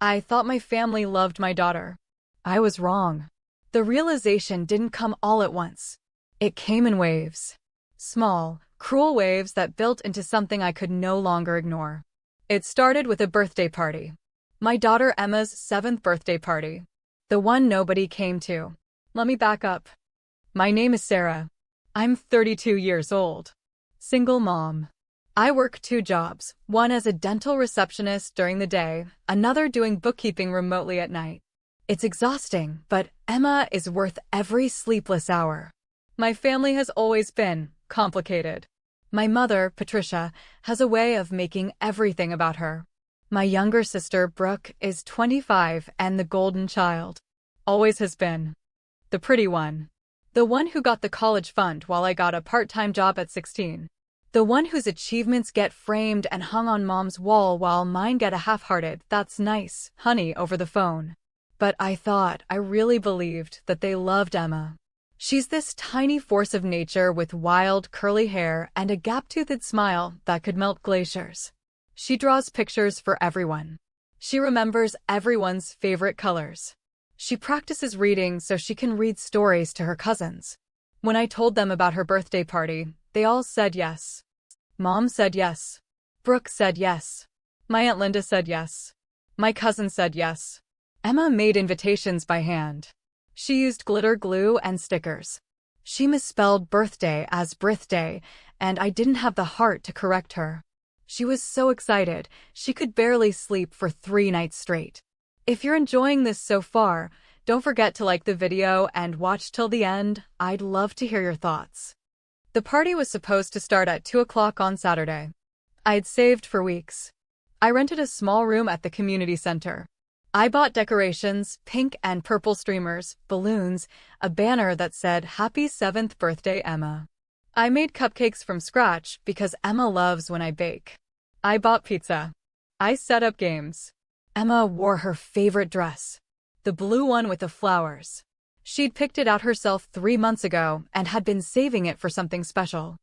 I thought my family loved my daughter. I was wrong. The realization didn't come all at once. It came in waves. Small, cruel waves that built into something I could no longer ignore. It started with a birthday party. My daughter Emma's 7th birthday party. The one nobody came to. Let me back up. My name is Sarah. I'm 32 years old. Single mom. I work 2 jobs, one as a dental receptionist during the day, another doing bookkeeping remotely at night. It's exhausting, but Emma is worth every sleepless hour. My family has always been complicated. My mother, Patricia, has a way of making everything about her. My younger sister, Brooke, is 25 and the golden child. Always has been. The pretty one. The one who got the college fund while I got a part-time job at 16. The one whose achievements get framed and hung on mom's wall while mine get a half-hearted, "That's nice, honey," over the phone. But I really believed that they loved Emma. She's this tiny force of nature with wild, curly hair and a gap-toothed smile that could melt glaciers. She draws pictures for everyone. She remembers everyone's favorite colors. She practices reading so she can read stories to her cousins. When I told them about her birthday party, they all said yes. Mom said yes. Brooke said yes. My Aunt Linda said yes. My cousin said yes. Emma made invitations by hand. She used glitter glue and stickers. She misspelled birthday as birthday, and I didn't have the heart to correct her. She was so excited, she could barely sleep for 3 nights straight. If you're enjoying this so far, don't forget to like the video and watch till the end. I'd love to hear your thoughts. The party was supposed to start at 2 o'clock on Saturday. I'd saved for weeks. I rented a small room at the community center. I bought decorations, pink and purple streamers, balloons, a banner that said, "Happy 7th birthday, Emma." I made cupcakes from scratch because Emma loves when I bake. I bought pizza. I set up games. Emma wore her favorite dress. The blue one with the flowers. She'd picked it out herself 3 months ago and had been saving it for something special.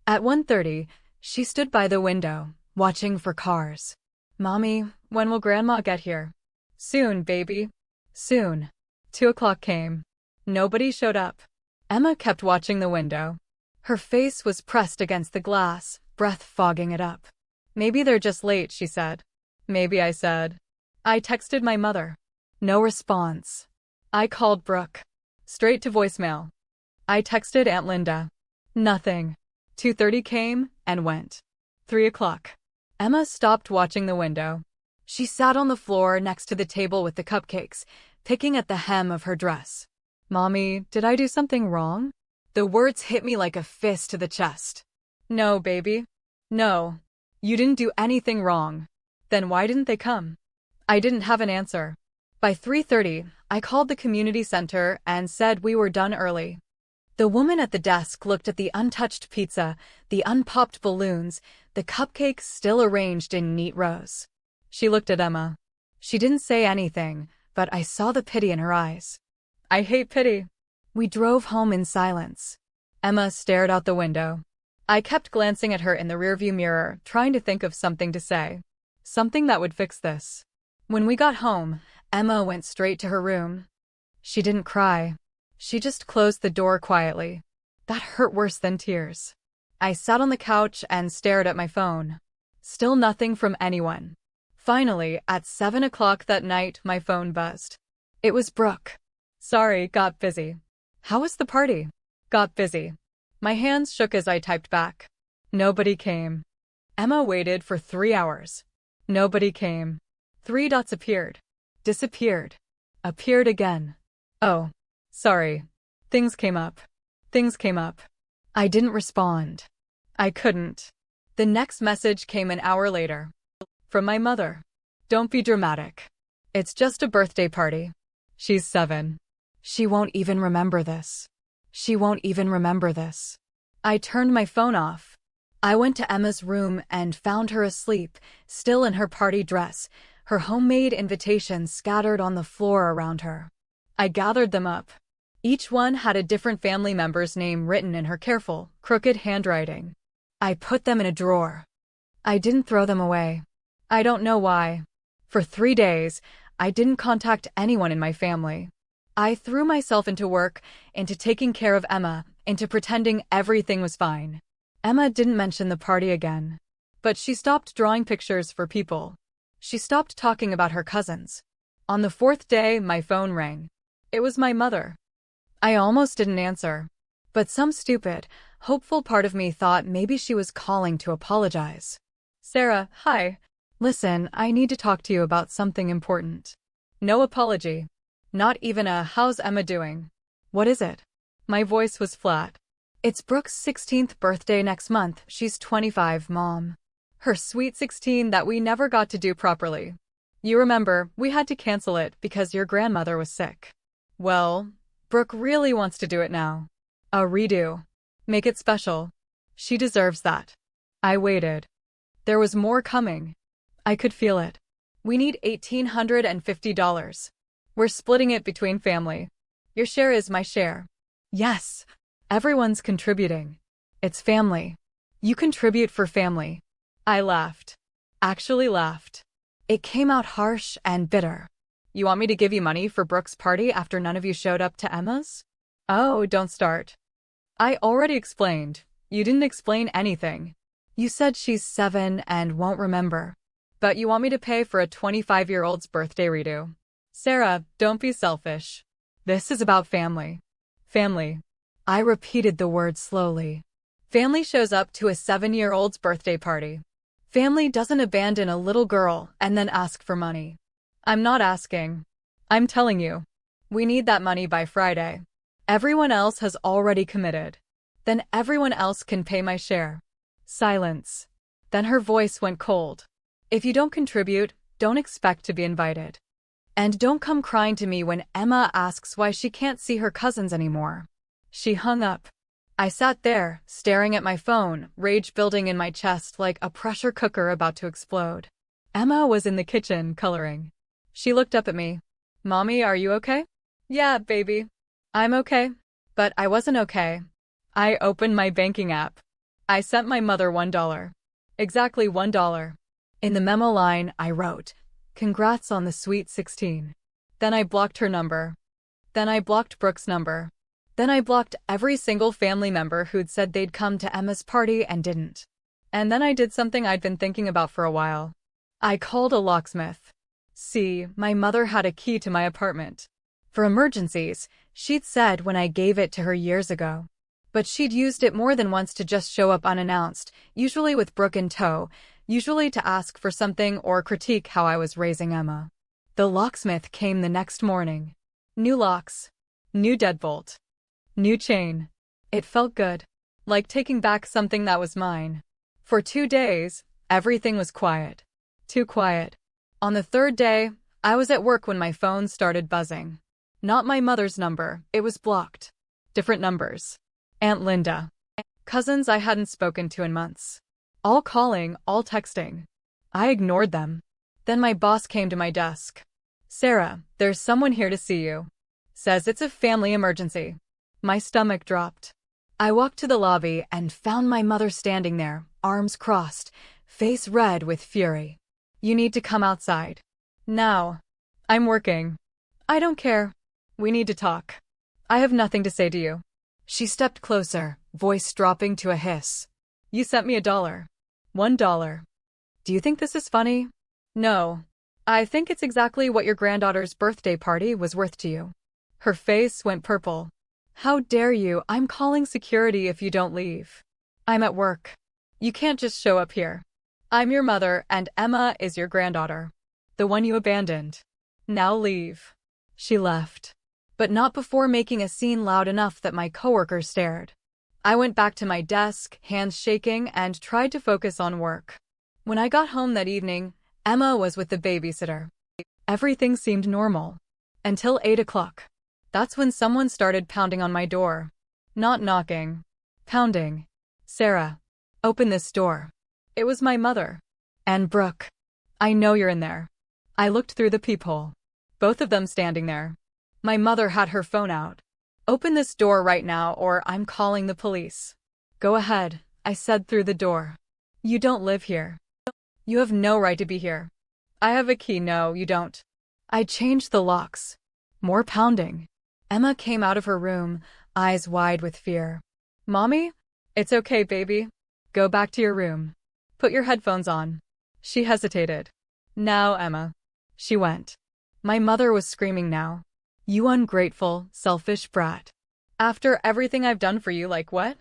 At 1:30, she stood by the window, watching for cars. "Mommy, when will Grandma get here?" "Soon, baby. Soon." 2 o'clock came. Nobody showed up. Emma kept watching the window. Her face was pressed against the glass, breath fogging it up. "Maybe they're just late," she said. "Maybe," I said. I texted my mother. No response. I called Brooke. Straight to voicemail. I texted Aunt Linda. Nothing. 2:30 came and went. 3 o'clock. Emma stopped watching the window. She sat on the floor next to the table with the cupcakes, picking at the hem of her dress. "Mommy, did I do something wrong?" The words hit me like a fist to the chest. "No, baby. No. You didn't do anything wrong." "Then why didn't they come?" I didn't have an answer. By 3:30, I called the community center and said we were done early. The woman at the desk looked at the untouched pizza, the unpopped balloons, the cupcakes still arranged in neat rows. She looked at Emma. She didn't say anything, but I saw the pity in her eyes. I hate pity. We drove home in silence. Emma stared out the window. I kept glancing at her in the rearview mirror, trying to think of something to say. Something that would fix this. When we got home, Emma went straight to her room. She didn't cry. She just closed the door quietly. That hurt worse than tears. I sat on the couch and stared at my phone. Still nothing from anyone. Finally, at 7 o'clock that night, my phone buzzed. It was Brooke. "Sorry, got busy." "How was the party?" "Got busy." My hands shook as I typed back. Nobody came. Emma waited for 3 hours. Nobody came. 3 dots appeared. Disappeared. Appeared again. "Oh. Sorry. Things came up." Things came up. I didn't respond. I couldn't. The next message came an hour later. From my mother. "Don't be dramatic. It's just a birthday party. She's 7. She won't even remember this. She won't even remember this." I turned my phone off. I went to Emma's room and found her asleep, still in her party dress, her homemade invitations scattered on the floor around her. I gathered them up. Each one had a different family member's name written in her careful, crooked handwriting. I put them in a drawer. I didn't throw them away. I don't know why. For 3 days, I didn't contact anyone in my family. I threw myself into work, into taking care of Emma, into pretending everything was fine. Emma didn't mention the party again. But she stopped drawing pictures for people. She stopped talking about her cousins. On the 4th day, my phone rang. It was my mother. I almost didn't answer. But some stupid, hopeful part of me thought maybe she was calling to apologize. Sarah, hi. Listen, I need to talk to you about something important. No apology. Not even a "how's Emma doing?" What is it? My voice was flat. It's Brooke's 16th birthday next month. She's 25, Mom. Her sweet 16 that we never got to do properly. You remember, we had to cancel it because your grandmother was sick. Well, Brooke really wants to do it now. A redo. Make it special. She deserves that. I waited. There was more coming. I could feel it. We need $1,850. We're splitting it between family. Your share is my share. Yes. Everyone's contributing. It's family. You contribute for family. I laughed. Actually laughed. It came out harsh and bitter. You want me to give you money for Brooke's party after none of you showed up to Emma's? Oh, don't start. I already explained. You didn't explain anything. You said she's 7 and won't remember. But you want me to pay for a 25-year-old's birthday redo. Sarah, don't be selfish. This is about family. Family. I repeated the word slowly. Family shows up to a 7-year-old's birthday party. Family doesn't abandon a little girl and then ask for money. I'm not asking. I'm telling you. We need that money by Friday. Everyone else has already committed. Then everyone else can pay my share. Silence. Then her voice went cold. If you don't contribute, don't expect to be invited. And don't come crying to me when Emma asks why she can't see her cousins anymore. She hung up. I sat there, staring at my phone, rage building in my chest like a pressure cooker about to explode. Emma was in the kitchen, coloring. She looked up at me. Mommy, are you okay? Yeah, baby. I'm okay. But I wasn't okay. I opened my banking app. I sent my mother $1. Exactly $1. In the memo line, I wrote, "Congrats on the sweet 16. Then I blocked her number. Then I blocked Brooke's number. Then I blocked every single family member who'd said they'd come to Emma's party and didn't. And then I did something I'd been thinking about for a while. I called a locksmith. See, my mother had a key to my apartment. For emergencies, she'd said when I gave it to her years ago. But she'd used it more than once to just show up unannounced, usually with Brooke in tow, usually to ask for something or critique how I was raising Emma. The locksmith came the next morning. New locks. New deadbolt. New chain. It felt good. Like taking back something that was mine. For 2 days, everything was quiet. Too quiet. On the 3rd day, I was at work when my phone started buzzing. Not my mother's number, it was blocked. Different numbers. Aunt Linda. Cousins I hadn't spoken to in months. All calling, all texting. I ignored them. Then my boss came to my desk. Sarah, there's someone here to see you. Says it's a family emergency. My stomach dropped. I walked to the lobby and found my mother standing there, arms crossed, face red with fury. You need to come outside. Now. I'm working. I don't care. We need to talk. I have nothing to say to you. She stepped closer, voice dropping to a hiss. You sent me $1. $1. Do you think this is funny? No. I think it's exactly what your granddaughter's birthday party was worth to you. Her face went purple. How dare you? I'm calling security if you don't leave. I'm at work. You can't just show up here. I'm your mother and Emma is your granddaughter. The one you abandoned. Now leave. She left. But not before making a scene loud enough that my coworker stared. I went back to my desk, hands shaking, and tried to focus on work. When I got home that evening, Emma was with the babysitter. Everything seemed normal. Until 8 o'clock. That's when someone started pounding on my door. Not knocking. Pounding. Sarah. Open this door. It was my mother. And Brooke. I know you're in there. I looked through the peephole. Both of them standing there. My mother had her phone out. Open this door right now or I'm calling the police. Go ahead, I said through the door. You don't live here. You have no right to be here. I have a key. No, you don't. I changed the locks. More pounding. Emma came out of her room, eyes wide with fear. Mommy? It's okay, baby. Go back to your room. Put your headphones on. She hesitated. Now, Emma. She went. My mother was screaming now. You ungrateful, selfish brat. After everything I've done for you, like what?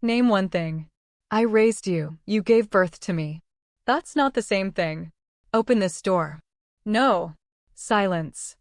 Name one thing. I raised you. You gave birth to me. That's not the same thing. Open this door. No. Silence.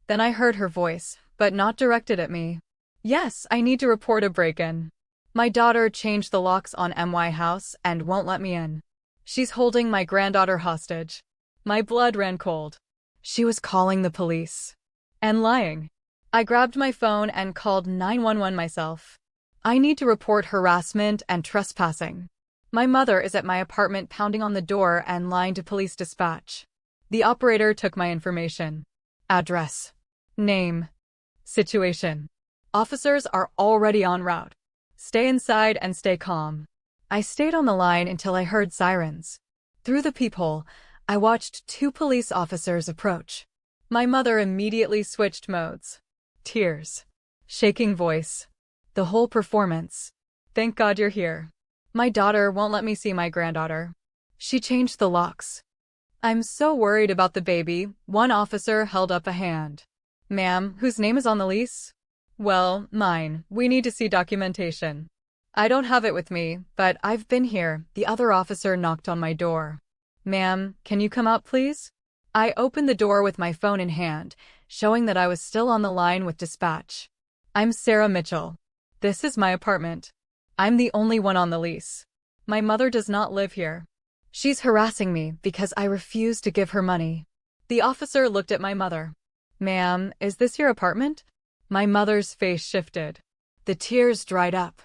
Then I heard her voice, but not directed at me. Yes, I need to report a break-in. My daughter changed the locks on my house and won't let me in. She's holding my granddaughter hostage. My blood ran cold. She was calling the police. And lying. I grabbed my phone and called 911 myself. I need to report harassment and trespassing. My mother is at my apartment pounding on the door and lying to police dispatch. The operator took my information. Address. Name. Situation. Officers are already en route. Stay inside and stay calm. I stayed on the line until I heard sirens. Through the peephole, I watched 2 police officers approach. My mother immediately switched modes. Tears. Shaking voice. The whole performance. Thank God you're here. My daughter won't let me see my granddaughter. She changed the locks. I'm so worried about the baby. One officer held up a hand. Ma'am, whose name is on the lease? Well, mine. We need to see documentation. I don't have it with me, but I've been here. The other officer knocked on my door. Ma'am, can you come out, please? I opened the door with my phone in hand, showing that I was still on the line with dispatch. I'm Sarah Mitchell. This is my apartment. I'm the only one on the lease. My mother does not live here. She's harassing me because I refuse to give her money. The officer looked at my mother. Ma'am, is this your apartment? My mother's face shifted. The tears dried up.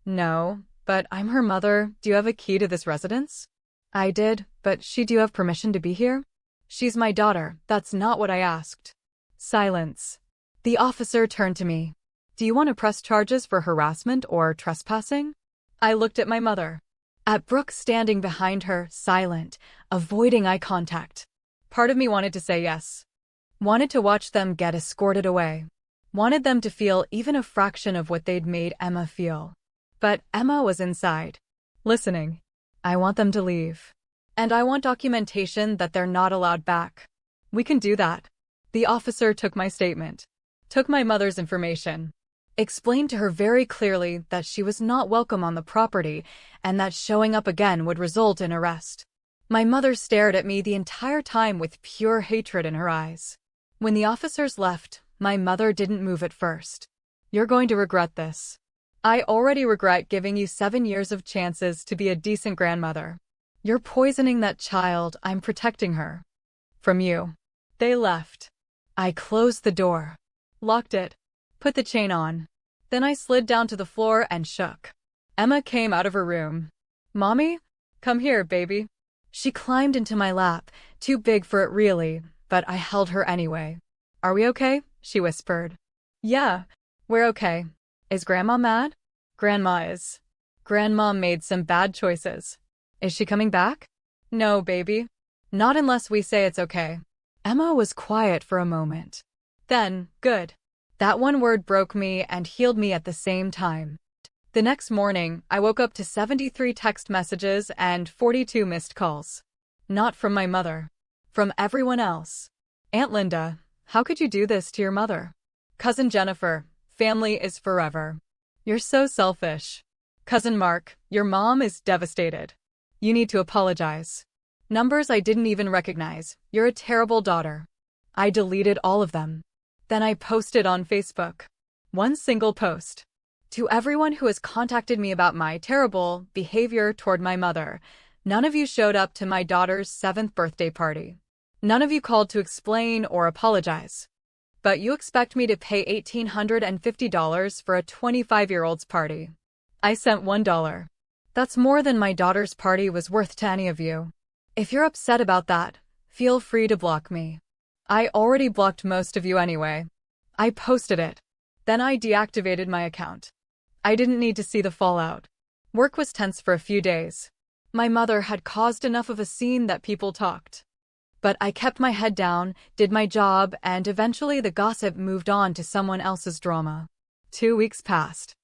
No, but I'm her mother. Do you have a key to this residence? I did, but do you have permission to be here? She's my daughter. That's not what I asked. Silence. The officer turned to me. Do you want to press charges for harassment or trespassing? I looked at my mother. At Brooke standing behind her, silent, avoiding eye contact. Part of me wanted to say yes. Wanted to watch them get escorted away. Wanted them to feel even a fraction of what they'd made Emma feel. But Emma was inside. Listening. I want them to leave. And I want documentation that they're not allowed back. We can do that. The officer took my statement. Took my mother's information. Explained to her very clearly that she was not welcome on the property and that showing up again would result in arrest. My mother stared at me the entire time with pure hatred in her eyes. When the officers left, my mother didn't move at first. You're going to regret this. I already regret giving you 7 years of chances to be a decent grandmother. You're poisoning that child. I'm protecting her. From you. They left. I closed the door. Locked it. Put the chain on. Then I slid down to the floor and shook. Emma came out of her room. Mommy? Come here, baby. She climbed into my lap, too big for it really, but I held her anyway. Are we okay? She whispered. Yeah, we're okay. Is Grandma mad? Grandma is. Grandma made some bad choices. Is she coming back? No, baby. Not unless we say it's okay. Emma was quiet for a moment. Then, good. That one word broke me and healed me at the same time. The next morning, I woke up to 73 text messages and 42 missed calls. Not from my mother. From everyone else. Aunt Linda, how could you do this to your mother? Cousin Jennifer, family is forever. You're so selfish. Cousin Mark, your mom is devastated. You need to apologize. Numbers I didn't even recognize. You're a terrible daughter. I deleted all of them. Then I posted on Facebook. One single post. To everyone who has contacted me about my terrible behavior toward my mother, none of you showed up to my daughter's 7th birthday party. None of you called to explain or apologize. But you expect me to pay $1,850 for a 25-year-old's party. I sent $1. That's more than my daughter's party was worth to any of you. If you're upset about that, feel free to block me. I already blocked most of you anyway. I posted it. Then I deactivated my account. I didn't need to see the fallout. Work was tense for a few days. My mother had caused enough of a scene that people talked. But I kept my head down, did my job, and eventually the gossip moved on to someone else's drama. 2 weeks passed.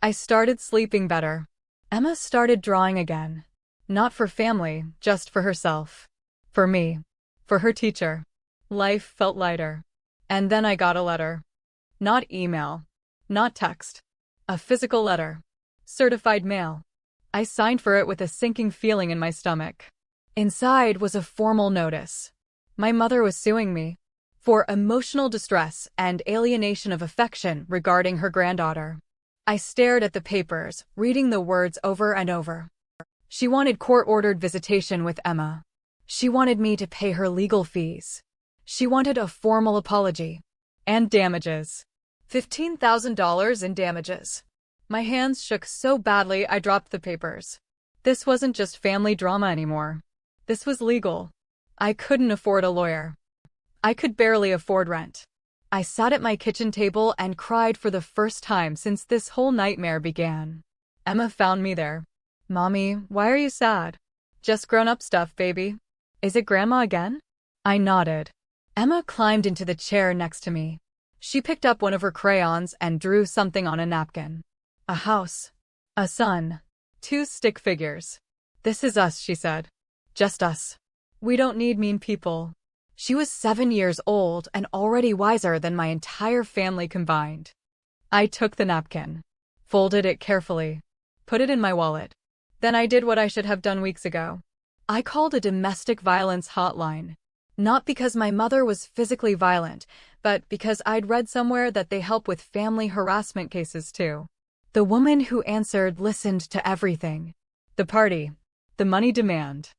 I started sleeping better. Emma started drawing again. Not for family, just for herself. For me. For her teacher. Life felt lighter. And then I got a letter. Not email. Not text. A physical letter. Certified mail. I signed for it with a sinking feeling in my stomach. Inside was a formal notice. My mother was suing me for emotional distress and alienation of affection regarding her granddaughter. I stared at the papers, reading the words over and over. She wanted court-ordered visitation with Emma. She wanted me to pay her legal fees. She wanted a formal apology. And damages. $15,000 in damages. My hands shook so badly I dropped the papers. This wasn't just family drama anymore. This was legal. I couldn't afford a lawyer. I could barely afford rent. I sat at my kitchen table and cried for the first time since this whole nightmare began. Emma found me there. "Mommy, why are you sad?" "Just grown-up stuff, baby." "Is it Grandma again?" I nodded. Emma climbed into the chair next to me. She picked up one of her crayons and drew something on a napkin. A house. A sun. 2 stick figures. "This is us," she said. "Just us. We don't need mean people." She was 7 years old and already wiser than my entire family combined. I took the napkin, folded it carefully, put it in my wallet. Then I did what I should have done weeks ago. I called a domestic violence hotline. Not because my mother was physically violent, but because I'd read somewhere that they help with family harassment cases too. The woman who answered listened to everything. The party. The money demand.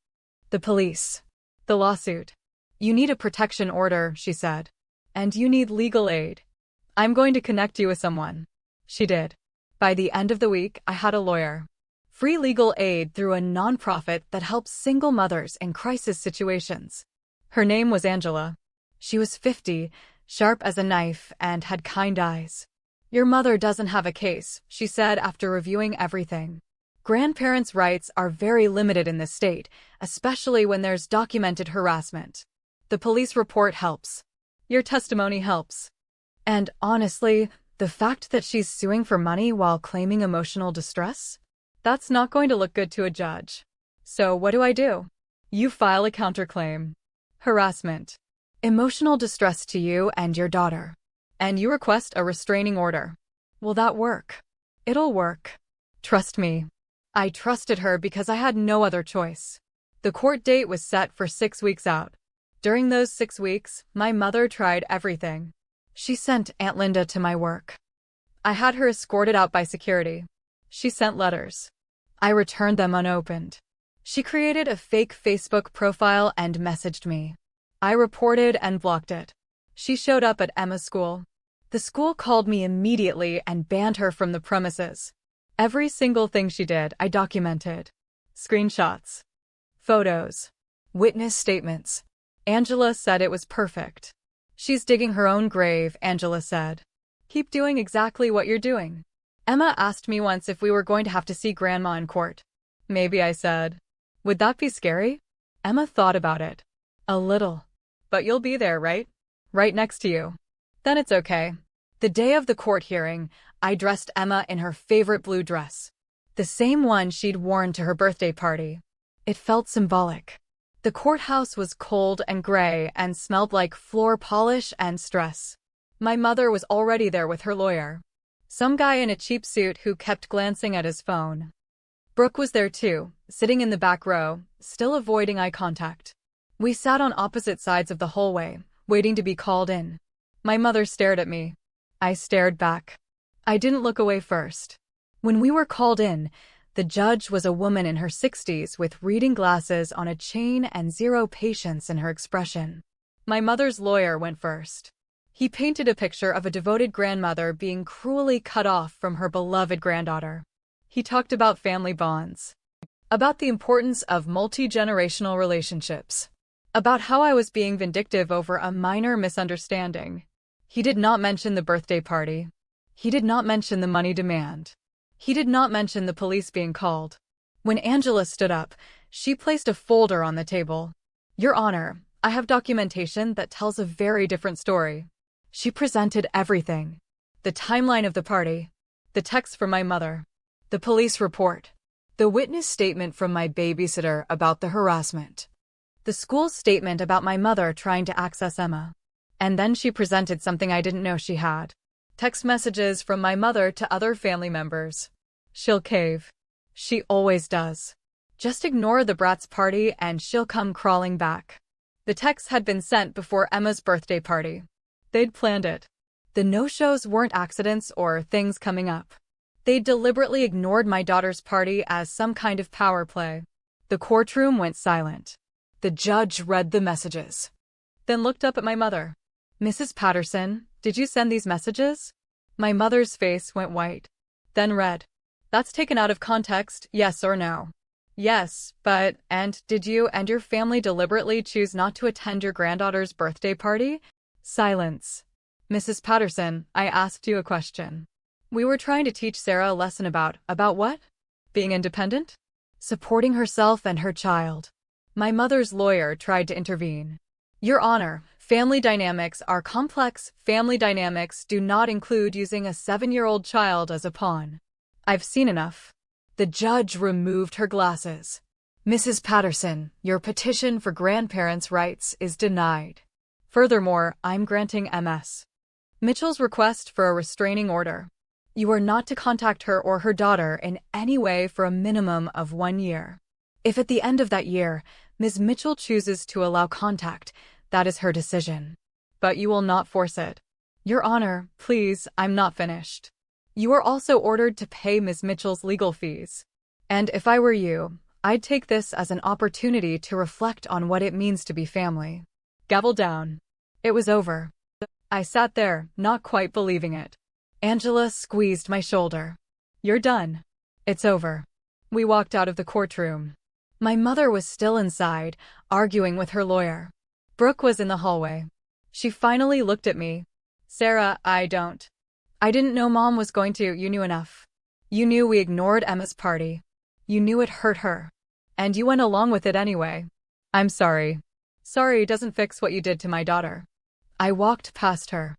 The police. The lawsuit. "You need a protection order," she said. "And you need legal aid. I'm going to connect you with someone." She did. By the end of the week, I had a lawyer. Free legal aid through a nonprofit that helps single mothers in crisis situations. Her name was Angela. She was 50, sharp as a knife, and had kind eyes. "Your mother doesn't have a case," she said after reviewing everything. "Grandparents' rights are very limited in this state, especially when there's documented harassment. The police report helps. Your testimony helps. And honestly, the fact that she's suing for money while claiming emotional distress? That's not going to look good to a judge. So what do? You file a counterclaim. Harassment. Emotional distress to you and your daughter. And you request a restraining order. Will that work?" "It'll work. Trust me." I trusted her because I had no other choice. The court date was set for 6 weeks out. During those 6 weeks, my mother tried everything. She sent Aunt Linda to my work. I had her escorted out by security. She sent letters. I returned them unopened. She created a fake Facebook profile and messaged me. I reported and blocked it. She showed up at Emma's school. The school called me immediately and banned her from the premises. Every single thing she did, I documented. Screenshots. Photos. Witness statements. Angela said it was perfect. "She's digging her own grave," Angela said. "Keep doing exactly what you're doing." Emma asked me once if we were going to have to see Grandma in court. "Maybe," I said. "Would that be scary?" Emma thought about it. "A little. But you'll be there, right? Right next to you. Then it's okay." The day of the court hearing, I dressed Emma in her favorite blue dress. The same one she'd worn to her birthday party. It felt symbolic. The courthouse was cold and gray and smelled like floor polish and stress. My mother was already there with her lawyer. Some guy in a cheap suit who kept glancing at his phone. Brooke was there too, sitting in the back row, still avoiding eye contact. We sat on opposite sides of the hallway, waiting to be called in. My mother stared at me. I stared back. I didn't look away first. When we were called in, the judge was a woman in her 60s with reading glasses on a chain and zero patience in her expression. My mother's lawyer went first. He painted a picture of a devoted grandmother being cruelly cut off from her beloved granddaughter. He talked about family bonds, about the importance of multi-generational relationships, about how I was being vindictive over a minor misunderstanding. He did not mention the birthday party. He did not mention the money demand. He did not mention the police being called. When Angela stood up, she placed a folder on the table. "Your Honor, I have documentation that tells a very different story. She presented everything. The timeline of the party, the text from my mother, the police report, the witness statement from my babysitter about the harassment, the school's statement about my mother trying to access Emma. And then she presented something I didn't know she had. Text messages from my mother to other family members. She'll cave. She always does. Just ignore the brat's party and she'll come crawling back. The texts had been sent before Emma's birthday party. They'd planned it. The no-shows weren't accidents or things coming up. They deliberately ignored my daughter's party as some kind of power play. The courtroom went silent. The judge read the messages, then looked up at my mother. "Mrs. Patterson, did you send these messages?" My mother's face went white, then red. "That's taken out of context, yes or no?" "Yes, but, and did you and your family deliberately choose not to attend your granddaughter's birthday party?" Silence. "Mrs. Patterson, I asked you a question. We were trying to teach Sarah a lesson about what? Being independent? Supporting herself and her child." My mother's lawyer tried to intervene. "Your Honor, family dynamics are complex. Family dynamics do not include using a 7-year-old child as a pawn." "I've seen enough." The judge removed her glasses. "Mrs. Patterson, your petition for grandparents' rights is denied. Furthermore, I'm granting Ms. Mitchell's request for a restraining order. You are not to contact her or her daughter in any way for a minimum of 1 year. If at the end of that year, Ms. Mitchell chooses to allow contact, that is her decision. But you will not force it." "Your Honor, please, I'm not finished. You are also ordered to pay Ms. Mitchell's legal fees. And if I were you, I'd take this as an opportunity to reflect on what it means to be family." Gavel down. It was over. I sat there, not quite believing it. Angela squeezed my shoulder. "You're done. It's over." We walked out of the courtroom. My mother was still inside, arguing with her lawyer. Brooke was in the hallway. She finally looked at me. "Sarah, I didn't know Mom was going to. You knew enough. You knew we ignored Emma's party. You knew it hurt her. And you went along with it anyway. I'm sorry. Sorry doesn't fix what you did to my daughter." I walked past her.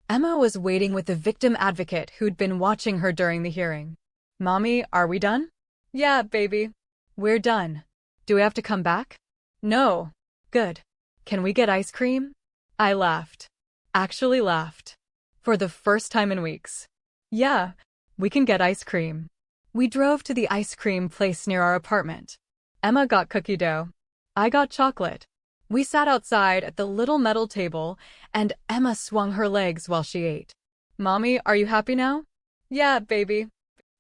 Emma was waiting with the victim advocate who'd been watching her during the hearing. "Mommy, are we done?" "Yeah, baby. We're done. Do we have to come back?" "No." "Good. Can we get ice cream?" I laughed. Actually laughed. For the first time in weeks. "Yeah, we can get ice cream." We drove to the ice cream place near our apartment. Emma got cookie dough. I got chocolate. We sat outside at the little metal table, and Emma swung her legs while she ate. "Mommy, are you happy now?" "Yeah, baby."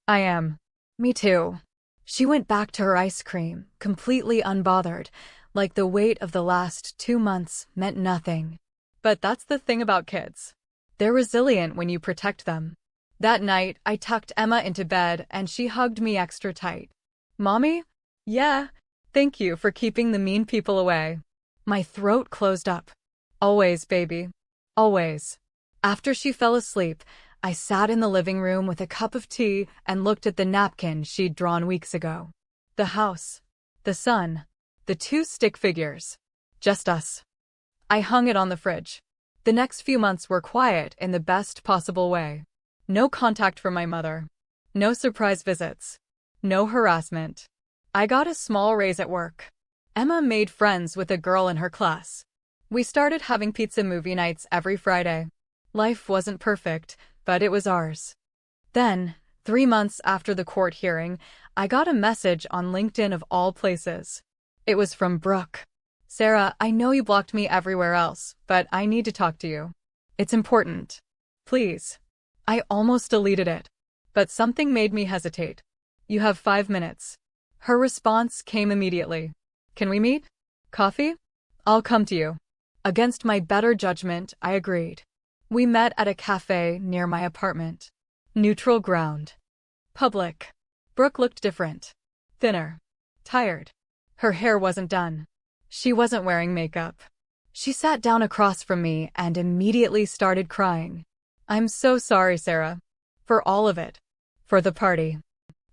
"I am." "Me too." She went back to her ice cream, completely unbothered, like the weight of the last 2 months meant nothing. But that's the thing about kids. They're resilient when you protect them. That night, I tucked Emma into bed and she hugged me extra tight. "Mommy?" "Yeah, thank you for keeping the mean people away." My throat closed up. "Always, baby. Always." After she fell asleep, I sat in the living room with a cup of tea and looked at the napkin she'd drawn weeks ago. The house, the sun, the 2 stick figures. Just us. I hung it on the fridge. The next few months were quiet in the best possible way. No contact from my mother. No surprise visits. No harassment. I got a small raise at work. Emma made friends with a girl in her class. We started having pizza movie nights every Friday. Life wasn't perfect, but it was ours. Then, 3 months after the court hearing, I got a message on LinkedIn of all places. It was from Brooke. "Sarah, I know you blocked me everywhere else, but I need to talk to you. It's important. Please." I almost deleted it, but something made me hesitate. "You have 5 minutes." Her response came immediately. "Can we meet? Coffee? I'll come to you." Against my better judgment, I agreed. We met at a cafe near my apartment. Neutral ground. Public. Brooke looked different. Thinner. Tired. Her hair wasn't done. She wasn't wearing makeup. She sat down across from me and immediately started crying. "I'm so sorry, Sarah. For all of it. For the party.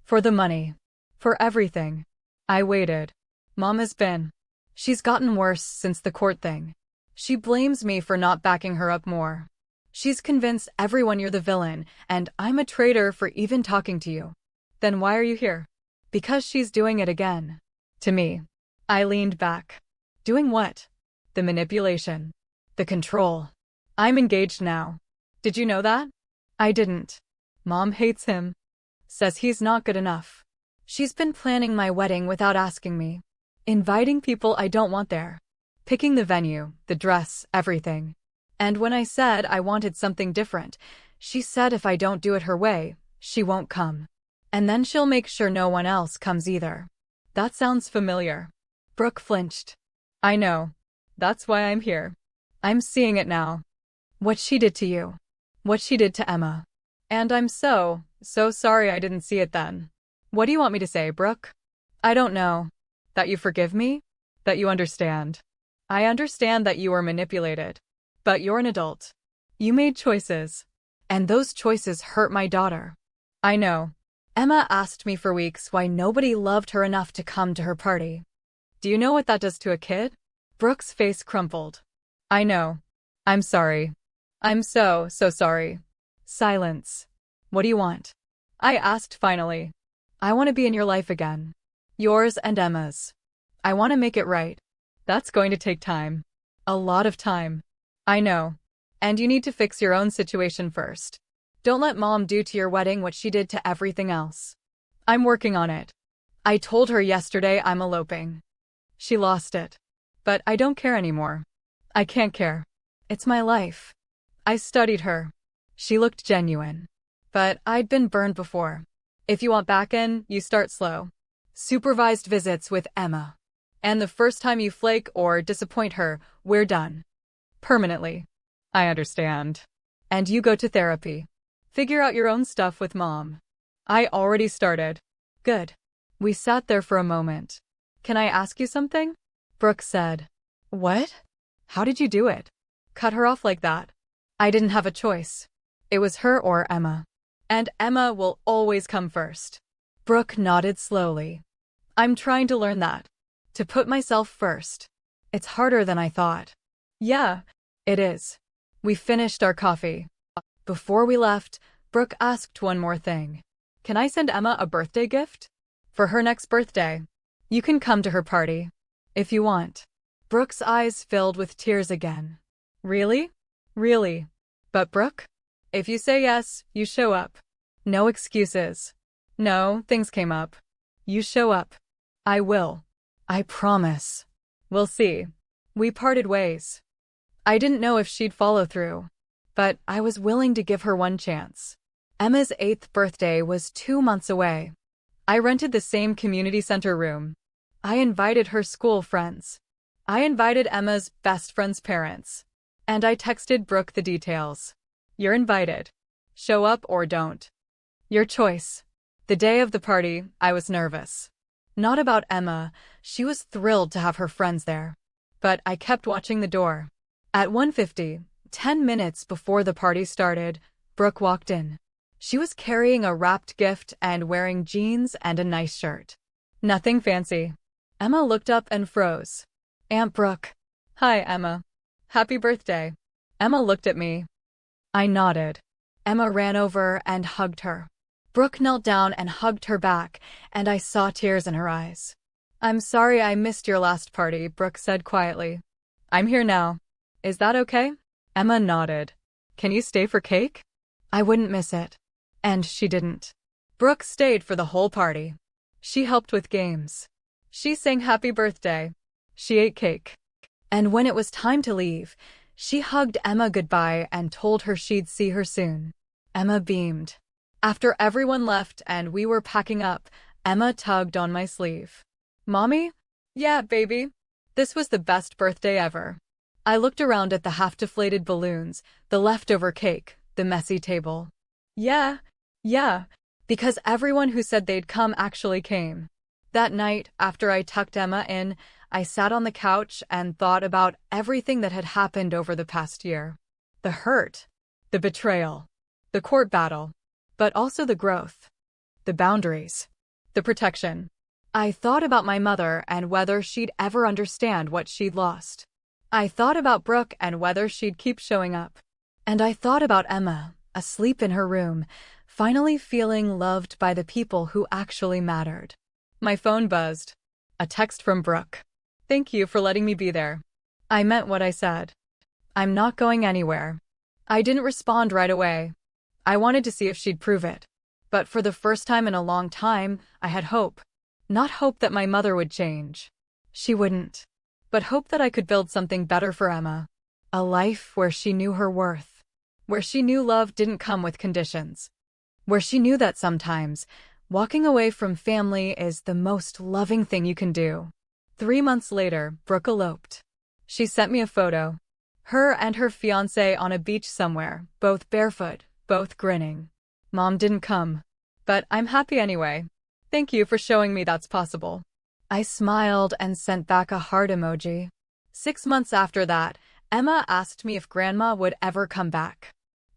For the money. For everything." I waited. "Mom has been." She's gotten worse since the court thing. She blames me for not backing her up more. She's convinced everyone you're the villain, and I'm a traitor for even talking to you. Then why are you here? Because she's doing it again. To me. I leaned back. Doing what? The manipulation. The control. I'm engaged now. Did you know that? I didn't. Mom hates him. Says he's not good enough. She's been planning my wedding without asking me. Inviting people I don't want there. Picking the venue, the dress, everything. And when I said I wanted something different, she said if I don't do it her way, she won't come. And then she'll make sure no one else comes either. That sounds familiar. Brooke flinched. I know. That's why I'm here. I'm seeing it now. What she did to you. What she did to Emma. And I'm so sorry I didn't see it then. What do you want me to say, Brooke? I don't know. That you forgive me? That you understand. I understand that you were manipulated. But you're an adult. You made choices. And those choices hurt my daughter. I know. Emma asked me for weeks why nobody loved her enough to come to her party. Do you know what that does to a kid? Brooke's face crumpled. I know. I'm sorry. I'm so sorry. Silence. What do you want? I asked finally. I want to be in your life again. Yours and Emma's. I want to make it right. That's going to take time. A lot of time. I know. And you need to fix your own situation first. Don't let Mom do to your wedding what she did to everything else. I'm working on it. I told her yesterday I'm eloping. She lost it. But I don't care anymore. I can't care. It's my life. I studied her. She looked genuine. But I'd been burned before. If you want back in, you start slow. Supervised visits with Emma. And the first time you flake or disappoint her, we're done. Permanently. I understand. And you go to therapy. Figure out your own stuff with Mom. I already started. Good. We sat there for a moment. Can I ask you something? Brooke said. What? How did you do it? Cut her off like that. I didn't have a choice. It was her or Emma. And Emma will always come first. Brooke nodded slowly. I'm trying to learn that. To put myself first. It's harder than I thought. Yeah, it is. We finished our coffee. Before we left, Brooke asked one more thing. Can I send Emma a birthday gift? For her next birthday. You can come to her party. If you want. Brooke's eyes filled with tears again. Really? Really? But Brooke? If you say yes, you show up. No excuses. No, things came up. You show up. I will. I promise. We'll see. We parted ways. I didn't know if she'd follow through. But I was willing to give her one chance. Emma's 8th birthday was 2 months away. I rented the same community center room. I invited her school friends. I invited Emma's best friend's parents. And I texted Brooke the details. You're invited. Show up or don't. Your choice. The day of the party, I was nervous. Not about Emma, she was thrilled to have her friends there. But I kept watching the door. At 1:50, 10 minutes before the party started, Brooke walked in. She was carrying a wrapped gift and wearing jeans and a nice shirt. Nothing fancy. Emma looked up and froze. Aunt Brooke. Hi, Emma. Happy birthday. Emma looked at me. I nodded. Emma ran over and hugged her. Brooke knelt down and hugged her back, and I saw tears in her eyes. I'm sorry I missed your last party, Brooke said quietly. I'm here now. Is that okay? Emma nodded. Can you stay for cake? I wouldn't miss it. And she didn't. Brooke stayed for the whole party. She helped with games. She sang happy birthday. She ate cake. And when it was time to leave, she hugged Emma goodbye and told her she'd see her soon. Emma beamed. After everyone left and we were packing up, Emma tugged on my sleeve. Mommy? Yeah, baby. This was the best birthday ever. I looked around at the half-deflated balloons, the leftover cake, the messy table. Yeah, because everyone who said they'd come actually came. That night, after I tucked Emma in, I sat on the couch and thought about everything that had happened over the past year. The hurt, the betrayal, the court battle, but also the growth, the boundaries, the protection. I thought about my mother and whether she'd ever understand what she'd lost. I thought about Brooke and whether she'd keep showing up. And I thought about Emma, asleep in her room, finally feeling loved by the people who actually mattered. My phone buzzed. A text from Brooke. "Thank you for letting me be there." I meant what I said. "I'm not going anywhere." I didn't respond right away. I wanted to see if she'd prove it. But for the first time in a long time, I had hope. Not hope that my mother would change. She wouldn't. But hope that I could build something better for Emma. A life where she knew her worth. Where she knew love didn't come with conditions. Where she knew that sometimes, walking away from family is the most loving thing you can do. 3 months later, Brooke eloped. She sent me a photo. Her and her fiancé on a beach somewhere, both barefoot, both grinning. Mom didn't come. But I'm happy anyway. Thank you for showing me that's possible. I smiled and sent back a heart emoji. 6 months after that, Emma asked me if Grandma would ever come back.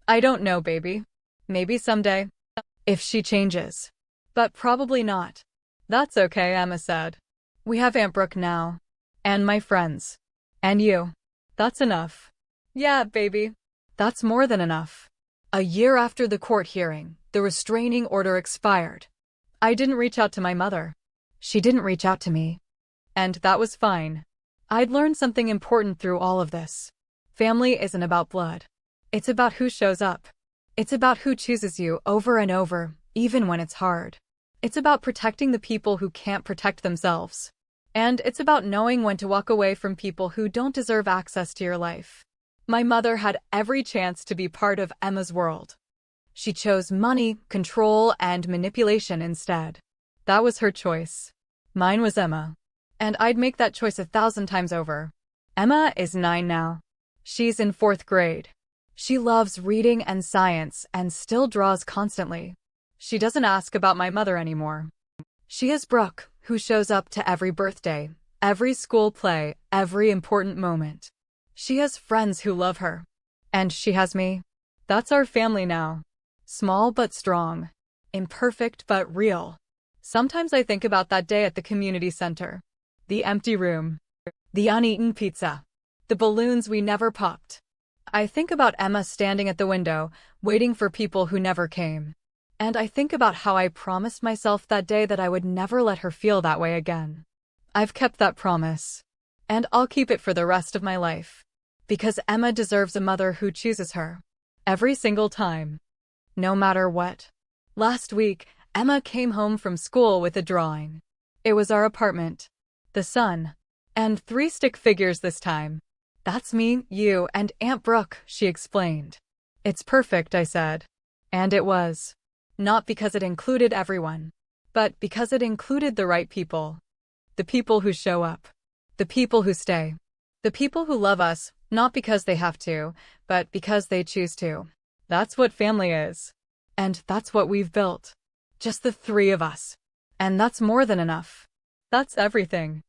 I don't know, baby. Maybe someday. If she changes. But probably not. That's okay, Emma said. We have Aunt Brooke now. And my friends. And you. That's enough. Yeah, baby. That's more than enough. A year after the court hearing, the restraining order expired. I didn't reach out to my mother. She didn't reach out to me. And that was fine. I'd learned something important through all of this. Family isn't about blood. It's about who shows up. It's about who chooses you over and over, even when it's hard. It's about protecting the people who can't protect themselves. And it's about knowing when to walk away from people who don't deserve access to your life. My mother had every chance to be part of Emma's world. She chose money, control, and manipulation instead. That was her choice. Mine was Emma. And I'd make that choice 1,000 times over. Emma is 9 now. She's in 4th grade. She loves reading and science and still draws constantly. She doesn't ask about my mother anymore. She has Brooke, who shows up to every birthday, every school play, every important moment. She has friends who love her. And she has me. That's our family now. Small but strong. Imperfect but real. Sometimes I think about that day at the community center. The empty room. The uneaten pizza. The balloons we never popped. I think about Emma standing at the window, waiting for people who never came. And I think about how I promised myself that day that I would never let her feel that way again. I've kept that promise. And I'll keep it for the rest of my life. Because Emma deserves a mother who chooses her. Every single time. No matter what. Last week, Emma came home from school with a drawing. It was our apartment. The sun. And 3 stick figures this time. "That's me, you, and Aunt Brooke," she explained. "It's perfect," I said. And it was. Not because it included everyone, but because it included the right people. The people who show up. The people who stay. The people who love us, not because they have to, but because they choose to. That's what family is. And that's what we've built. Just the 3 of us. And that's more than enough. That's everything.